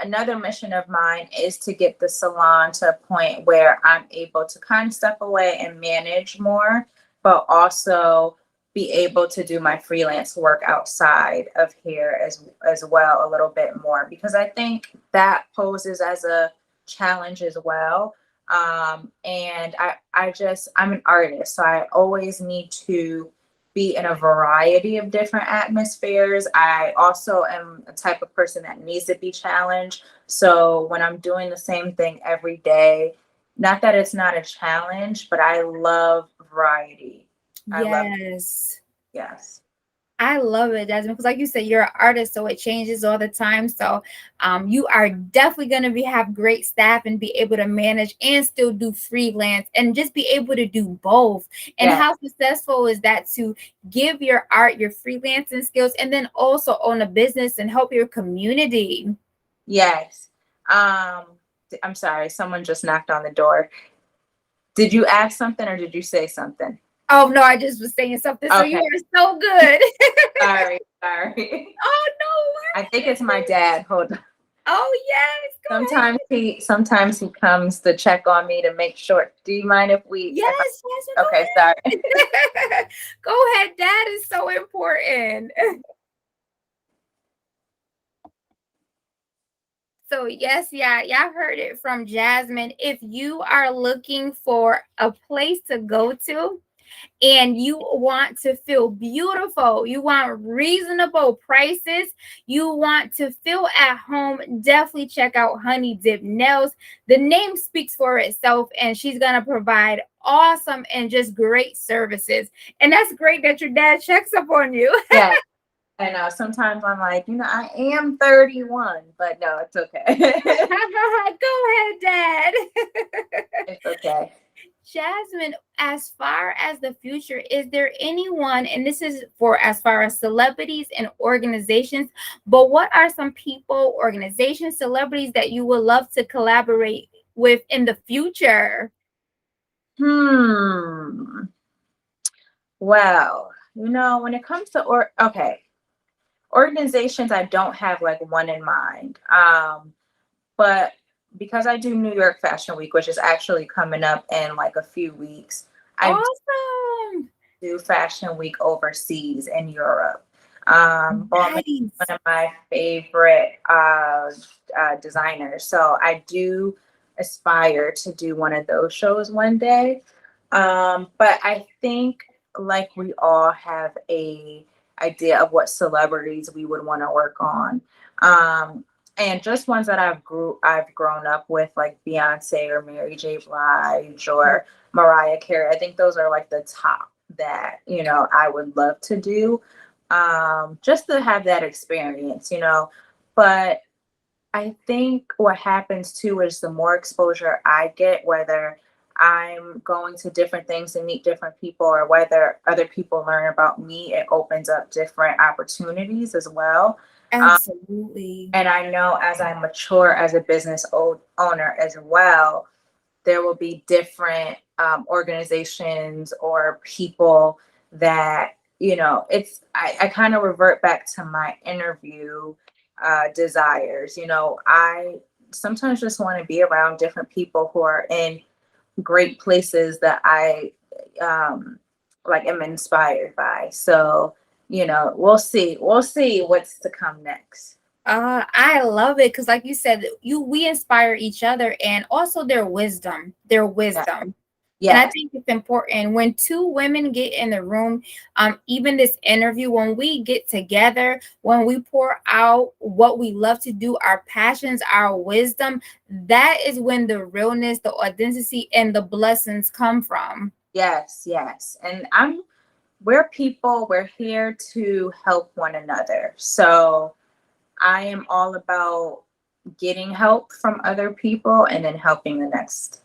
Another mission of mine is to get the salon to a point where I'm able to kind of step away and manage more, but also be able to do my freelance work outside of here as well a little bit more, because I think that poses as a challenge as well. And I'm an artist, so I always need to be in a variety of different atmospheres. I also am a type of person that needs to be challenged. So when I'm doing the same thing every day, not that it's not a challenge, but I love variety. Yes. I love it, Jasmine, because like you said, you're an artist, so it changes all the time. So you are definitely going to have great staff and be able to manage and still do freelance and just be able to do both. And how successful is that to give your art, your freelancing skills, and then also own a business and help your community? Yes. I'm sorry, someone just knocked on the door. Did you ask something or did you say something? Oh, no, I just was saying something. Okay. So you are so good. Sorry. Oh, no worries. I think it's my dad. Hold on. Oh, yes. Sometimes he comes to check on me to make sure. Do you mind if we? Yes. Okay, sorry. Go ahead. Dad is so important. So yes, y'all heard it from Jasmine. If you are looking for a place to go to, and you want to feel beautiful, you want reasonable prices, you want to feel at home, definitely check out Honey Dip Nails. The name speaks for itself, and she's going to provide awesome and just great services. And that's great that your dad checks up on you. Yeah. I know. Sometimes I'm like, I am 31, but no, it's okay. Go ahead, Dad. It's okay. Jasmine, as far as the future, is there anyone, and this is for as far as celebrities and organizations, but what are some people, organizations, celebrities that you would love to collaborate with in the future? Well, when it comes to organizations, I don't have like one in mind. But because I do New York Fashion Week, which is actually coming up in like a few weeks, I Awesome. do Fashion Week overseas in Europe. Bowman is Nice. one of my favorite designers, so I do aspire to do one of those shows one day. But I think like we all have a idea of what celebrities we would want to work on. And just ones that I've grown up with, like Beyonce or Mary J. Blige or Mariah Carey. I think those are like the top that, I would love to do. Just to have that experience. But I think what happens too is the more exposure I get, whether I'm going to different things and meet different people, or whether other people learn about me, it opens up different opportunities as well. Absolutely. And I know as I mature as a business owner as well, there will be different organizations or people that, I kind of revert back to my interview desires. I sometimes just want to be around different people who are in great places that I like am inspired by. So, we'll see what's to come next. I love it because, like you said, we inspire each other, and also their Yeah. wisdom. And I Yes. think it's important when two women get in the room, even this interview, when we get together, when we pour out what we love to do, our passions, our wisdom, that is when the realness, the authenticity, and the blessings come from. Yes. Yes. And we're here to help one another. So I am all about getting help from other people and then helping the next.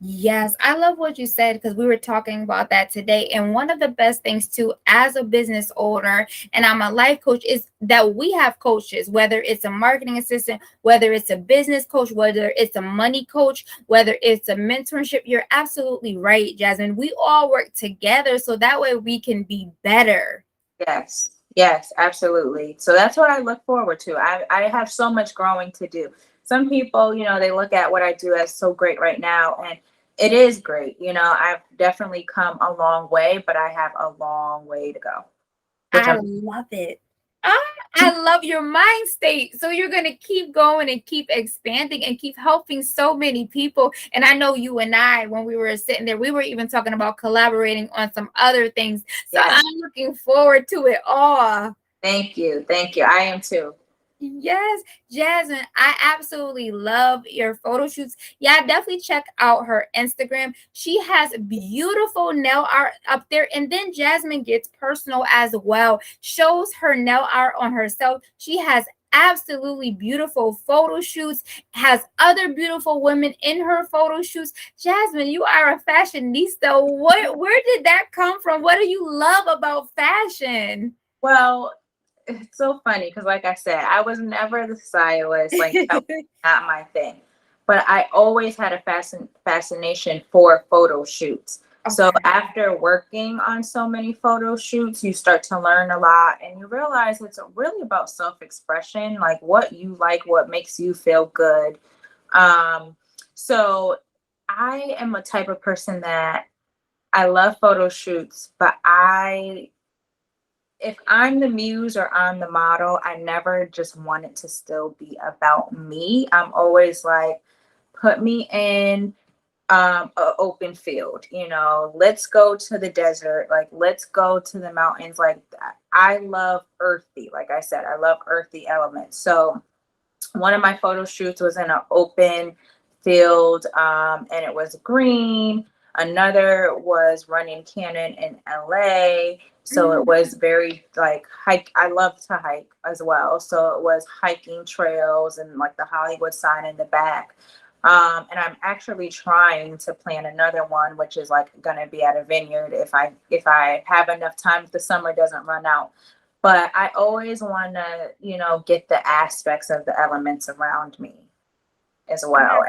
Yes, I love what you said because we were talking about that today. And one of the best things too, as a business owner, and I'm a life coach, is that we have coaches, whether it's a marketing assistant, whether it's a business coach, whether it's a money coach, whether it's a mentorship. You're absolutely right, Jasmine. We all work together so that way we can be better. Yes. Yes, absolutely. So that's what I look forward to. I have so much growing to do. Some people, they look at what I do as so great right now, and it is great. I've definitely come a long way, but I have a long way to go, which I I'm. love it. Ah, I love your mind state. So you're going to keep going and keep expanding and keep helping so many people. And I know you and I, when we were sitting there, we were even talking about collaborating on some other things. So Yes. I'm looking forward to it all. Thank you. Thank you. I am too. Yes, Jasmine, I absolutely love your photo shoots. Yeah, definitely check out her Instagram. She has beautiful nail art up there. And then Jasmine gets personal as well, shows her nail art on herself. She has absolutely beautiful photo shoots, has other beautiful women in her photo shoots. Jasmine, you are a fashionista. Where did that come from? What do you love about fashion? Well, it's so funny because, like I said, I was never the stylist. Like, that was not my thing. But I always had a fascination for photo shoots. So Okay. after working on so many photo shoots, you start to learn a lot, and you realize it's really about self-expression, like what you like, what makes you feel good. Um, so I am a type of person that I love photo shoots, but if I'm the muse or I'm the model, I never just want it to still be about me. I'm always like, put me in an open field, let's go to the desert, like let's go to the mountains. Like, I love earthy, like I said, I love earthy elements. So one of my photo shoots was in an open field, and it was green. Another was running Cannon in LA. So it Mm. was very like hike. I love to hike as well. So it was hiking trails and like the Hollywood sign in the back. And I'm actually trying to plan another one, which is like gonna be at a vineyard if I have enough time, if the summer doesn't run out. But I always want to, get the aspects of the elements around me as well.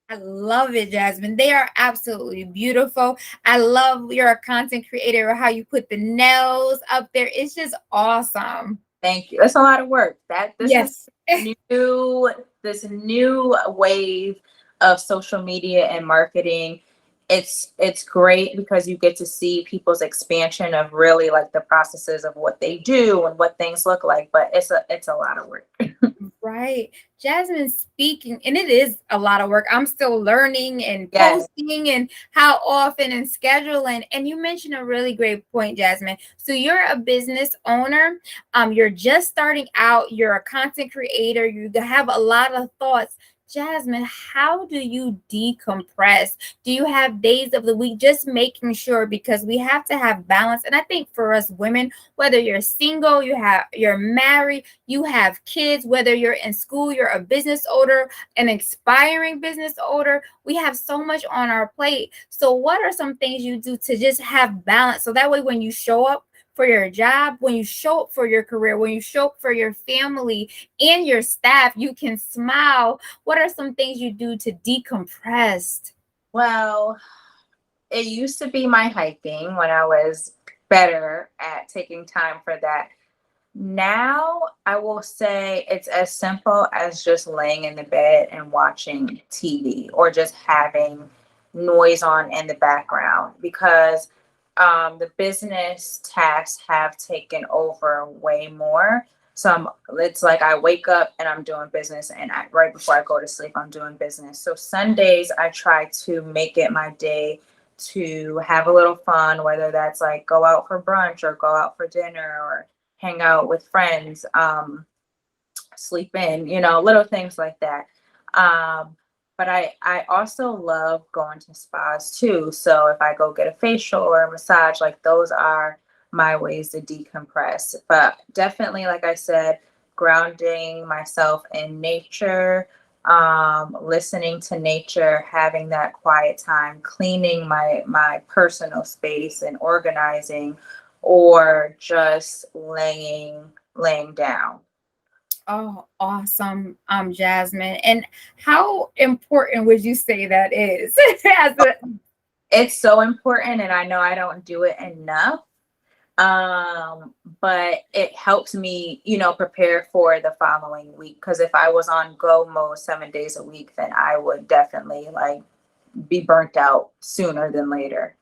I love it, Jasmine. They are absolutely beautiful. I love you're a content creator or how you put the nails up there. It's just awesome. Thank you. It's a lot of work. This is Yes. new, this new wave of social media and marketing. It's great because you get to see people's expansion of really like the processes of what they do and what things look like, but it's a lot of work. Right. Jasmine, speaking, and it is a lot of work. I'm still learning and Yes. posting and how often and scheduling. And you mentioned a really great point, Jasmine. So you're a business owner. You're just starting out. You're a content creator. You have a lot of thoughts. Jasmine, how do you decompress? Do you have days of the week? Just making sure, because we have to have balance. And I think for us women, whether you're single, you're married, you have kids, whether you're in school, you're a business owner, an aspiring business owner, we have so much on our plate. So what are some things you do to just have balance? So that way, when you show up for your job, when you show up for your career, when you show up for your family and your staff, you can smile. What are some things you do to decompress? Well, it used to be my hiking when I was better at taking time for that. Now, I will say it's as simple as just laying in the bed and watching TV or just having noise on in the background because the business tasks have taken over way more. So it's like I wake up and I'm doing business, and right before I go to sleep, I'm doing business. So Sundays, I try to make it my day to have a little fun, whether that's like go out for brunch or go out for dinner or hang out with friends, sleep in, little things like that. But I also love going to spas too. So if I go get a facial or a massage, like those are my ways to decompress. But definitely, like I said, grounding myself in nature, listening to nature, having that quiet time, cleaning my personal space and organizing, or just laying down. Oh, awesome, Jasmine. And how important would you say that is? As a, It's so important, and I know I don't do it enough. But it helps me, prepare for the following week. Because if I was on go mode 7 days a week, then I would definitely like be burnt out sooner than later.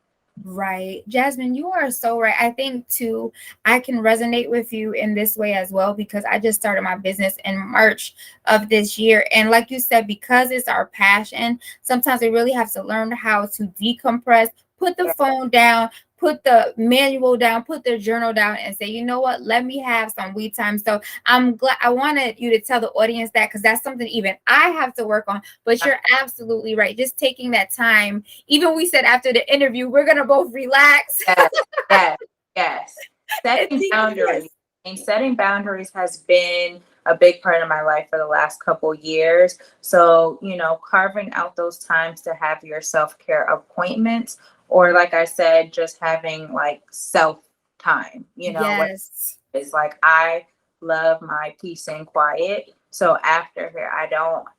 Right. Jasmine, you are so right. I think too, I can resonate with you in this way as well, because I just started my business in March of this year. And like you said, because it's our passion, sometimes we really have to learn how to decompress, put the Yeah. phone down, put the manual down, put the journal down, and say, you know what, let me have some we time. So I'm glad, I wanted you to tell the audience that, because that's something even I have to work on. But you're absolutely right. Just taking that time. Even we said after the interview, we're gonna both relax. Yes, yes, yes. Setting Yes. boundaries. And setting boundaries has been a big part of my life for the last couple years. So, carving out those times to have your self-care appointments, or like I said, just having like self time, what Yes. is like I love my peace and quiet. So after here,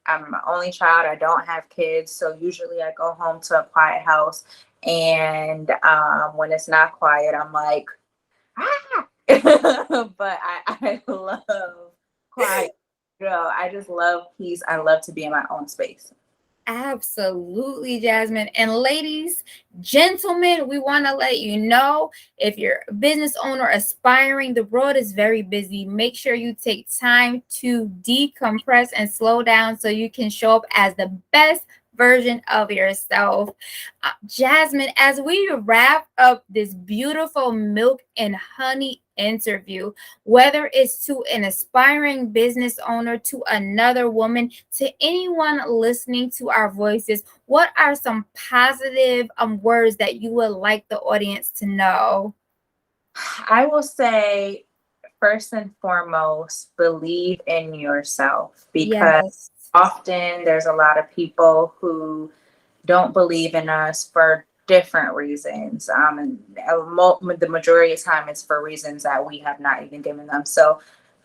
I'm my only child. I don't have kids. So usually I go home to a quiet house. And when it's not quiet, I'm like, ah. But I love quiet. I just love peace. I love to be in my own space. Absolutely, Jasmine. And ladies, gentlemen, we want to let you know, if you're a business owner aspiring, the world is very busy. Make sure you take time to decompress and slow down so you can show up as the best version of yourself. Jasmine, as we wrap up this beautiful milk and honey interview, whether it's to an aspiring business owner, to another woman, to anyone listening to our voices, what are some positive words that you would like the audience to know? I will say, first and foremost, believe in yourself, because Yes. Often there's a lot of people who don't believe in us for different reasons. And the majority of the time it's for reasons that we have not even given them. So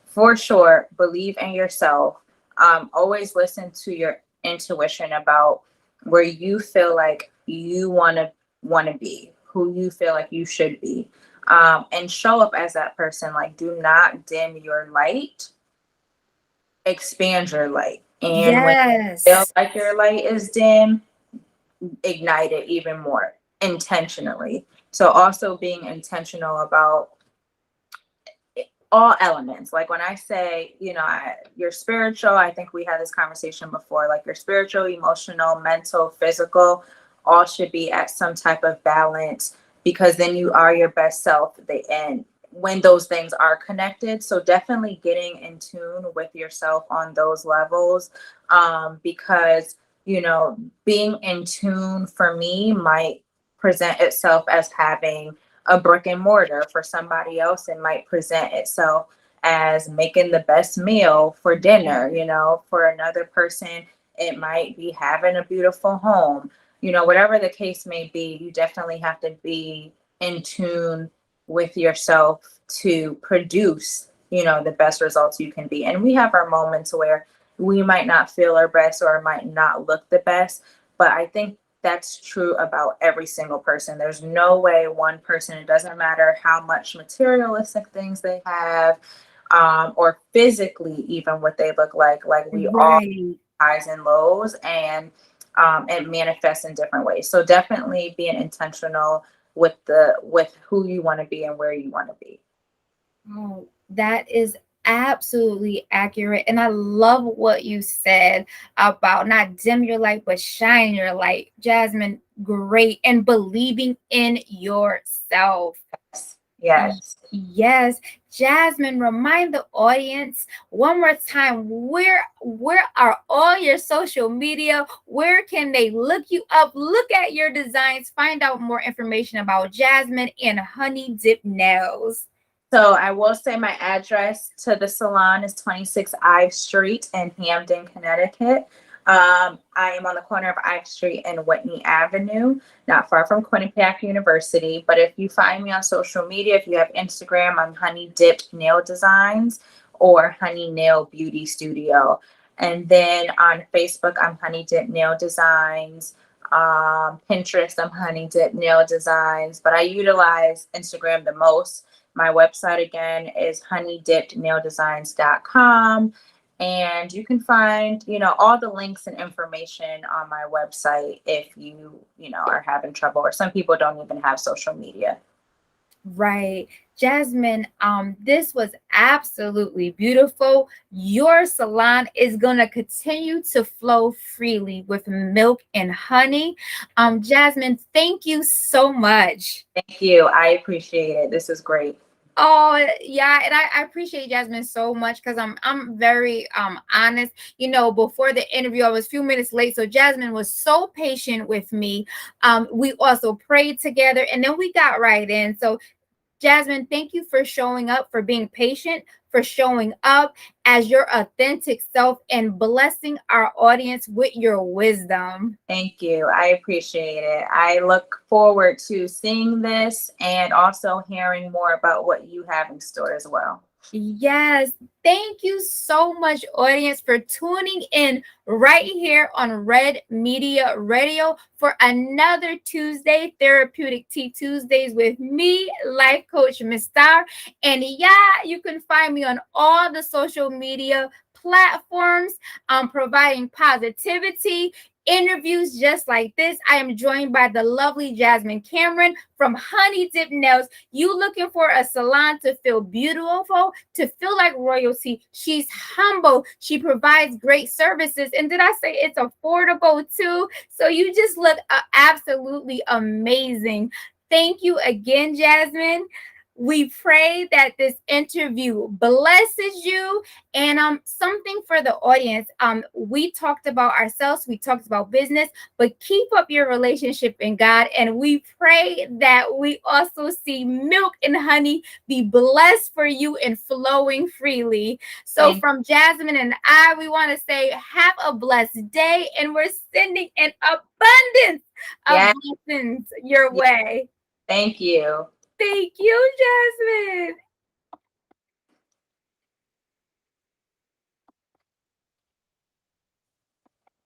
for sure, believe in yourself. Always listen to your intuition about where you feel like you want to be, who you feel like you should be, and show up as that person. Like, do not dim your light. Expand your light. And when you feel Yes. like your light is dim, ignite it even more intentionally. So also being intentional about all elements. Like when I say, you're spiritual, I think we had this conversation before, like your spiritual, emotional, mental, physical, all should be at some type of balance, because then you are your best self. And when those things are connected. So definitely getting in tune with yourself on those levels. Because, being in tune for me might present itself as having a brick and mortar. For somebody else, it might present itself as making the best meal for dinner. For another person, it might be having a beautiful home. Whatever the case may be, you definitely have to be in tune with yourself to produce, the best results you can be. And we have our moments where we might not feel our best or it might not look the best, but I think that's true about every single person. There's no way one person, it doesn't matter how much materialistic things they have, or physically even what they look like we all Right. have highs and lows, and it manifests in different ways. So definitely being intentional with who you want to be and where you want to be. Oh, that is absolutely accurate. And I love what you said about not dim your light, but shine your light. Jasmine, great. And believing in yourself. Yes. Yes, Jasmine, remind the audience one more time, where are all your social media? Where can they look you up, look at your designs, find out more information about Jasmine and Honey Dip Nails? So I will say my address to the salon is 26 Ive Street in Hamden, Connecticut. I am on the corner of Ive Street and Whitney Avenue, not far from Quinnipiac University. But if you find me on social media, if you have Instagram, I'm Honey Dipped Nail Designs or Honey Nail Beauty Studio. And then on Facebook, I'm Honey Dip Nail Designs. Pinterest, I'm Honey Dip Nail Designs, but I utilize Instagram the most. My website again is honeydippednaildesigns.com. And you can find, all the links and information on my website if you are having trouble, or some people don't even have social media. Right. Jasmine, this was absolutely beautiful. Your salon is going to continue to flow freely with milk and honey. Jasmine, thank you so much. Thank you. I appreciate it. This is great. Oh yeah, and I appreciate Jasmine so much because I'm very honest. Before the interview, I was a few minutes late, so Jasmine was so patient with me. We also prayed together, and then we got right in. So Jasmine, thank you for showing up, for being patient, for showing up as your authentic self and blessing our audience with your wisdom. Thank you. I appreciate it. I look forward to seeing this and also hearing more about what you have in store as well. Yes, thank you so much, audience, for tuning in right here on Red Media Radio for another Tuesday, Therapeutic Tuesdays with me, Life Coach Mistar. And yeah, you can find me on all the social media platforms, providing positivity, interviews just like this. I am joined by the lovely Jasmine Cameron from Honey Dip Nails. You looking for a salon to feel beautiful, to feel like royalty? She's humble. She provides great services. And did I say it's affordable too? So you just look absolutely amazing. Thank you again, Jasmine. We pray that this interview blesses you. And something for the audience. We talked about ourselves, we talked about business, but keep up your relationship in God. And we pray that we also see milk and honey be blessed for you and flowing freely. So from Jasmine and I, we want to say have a blessed day, and we're sending an abundance of blessings your way. Thank you. Thank you, Jasmine.